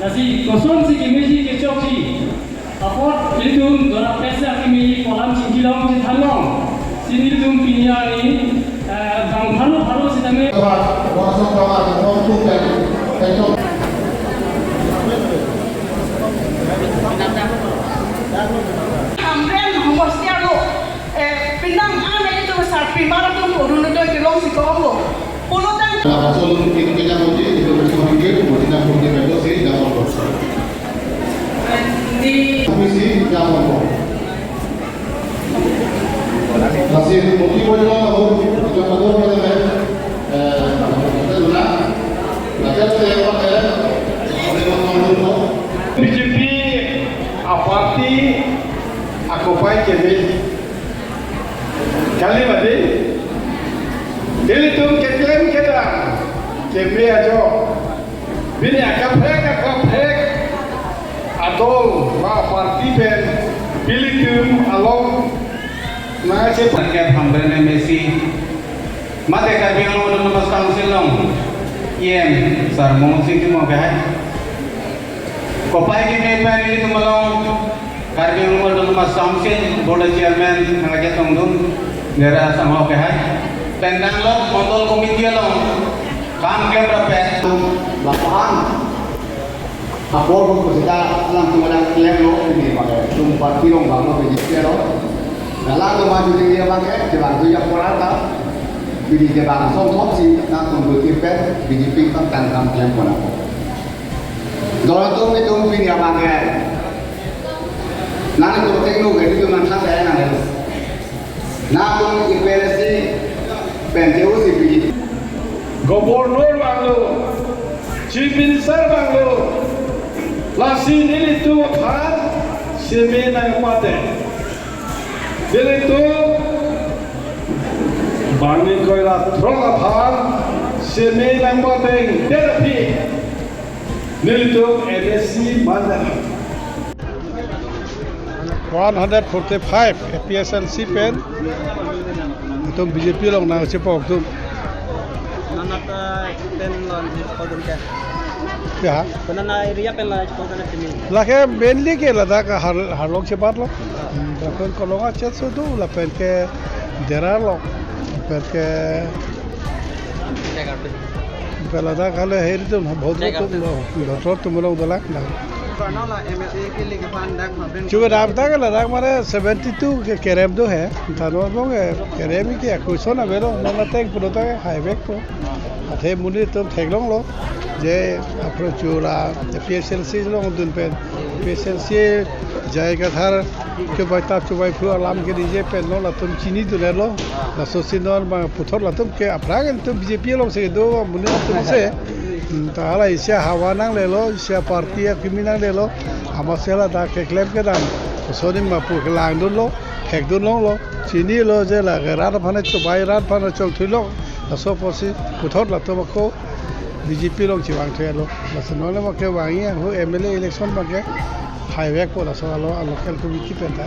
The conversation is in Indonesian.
Asi koson si kimiji ke choki. Apot ilum dora pesa kimi kolam cingkilong si thalong. Sini ilum pinya ni bang halu si tame. Hamren homostia lo. Pinang ane itu besar primar tu urun itu kilong si kolong. Pulutan. Langsung kita kunci itu bersama kita kemudian kunci itu sih dalam proses. Di Komisi dalam proses. Masih motif juga aku juga tahu pada kita guna. Nanti saya pakai BJP parti aku pakai kami kali mati Dili tu keklaim kita kami aja bini agak frek atau parti pen pilih tu along Nasi pakai hambrene Messi, mate kami orang orang mas council long, iem sarmong sih tu mau kah? Kopai kami panel itu malang, kami orang orang mas council board chairman ngajar tongdung, negara sama kah? Tentang lo montol komiti long, kam berapa? lapangan. Aku pun sudah langsung ada klaim lo ini pakai sumpah kilong bangun BJP lo. Dalam maju dia pakai jalan tu yang kurata, biji jalan somot sih, nak tunggu tipe BJP tentang klaim pun aku. Kalau itu pilih apa pakai, nanti kalau teknologi itu macam saya nanti. Namun IPRC PNTU sih BJP. Gubernur banglo, Chief Minister banglo, lasin ini tu kan semena yang mati. Jadi tu bangun koilah terang apaan semena yang mati terapi. Jadi tu NSC mana? 145 APSLC pen itu BJP long nang cepok tu Nanak pen lan kodum ke. ya Penana area pen lan kodum ke. lake mainly ke ladakh har log cepat lo pen kolonga chat so tu la pen ke dera lo pen ke ladakh hale her tu bahut tu doctor tu molo dalak na Karena lah MLA के लिए fan dak hamren. चूँकि राबता का लद्दाख मारे 72 के कैरेम दो है थानो लोग कैरेम ही क्या कुछ ना बेरो ना तक पुरोता है हाईवे को अथे मुनी तो ठेगलों लो जे अपने चूड़ा PSLC लोग दुन पे PSLC जाएगा थार के बता चुबाई फ्लो अलार्म के दीजिए पे नो ला तुम चीनी तो ले लो ला सोसिनोर में पुथर ला तुम के अपराग तुम BJP लोग से दो मुनी तुम से ताला इसे हवा नंग ले लो इसे पार्टी या किमिनंग ले लो हमारे ला के क्लेम के दाम सोनी में पूरे लांग दून लो हेक दून लो चीनी लो जे ला रात फाने चुबाई रात फाने चल थी लो लसो पोसी पुथर ला तुम को BJP लोग चिवांग थे लो लसनो ने मके वांगी है वो MLA इलेक्शन मके हाईवे को लसो लो लोकल कमिटी पे था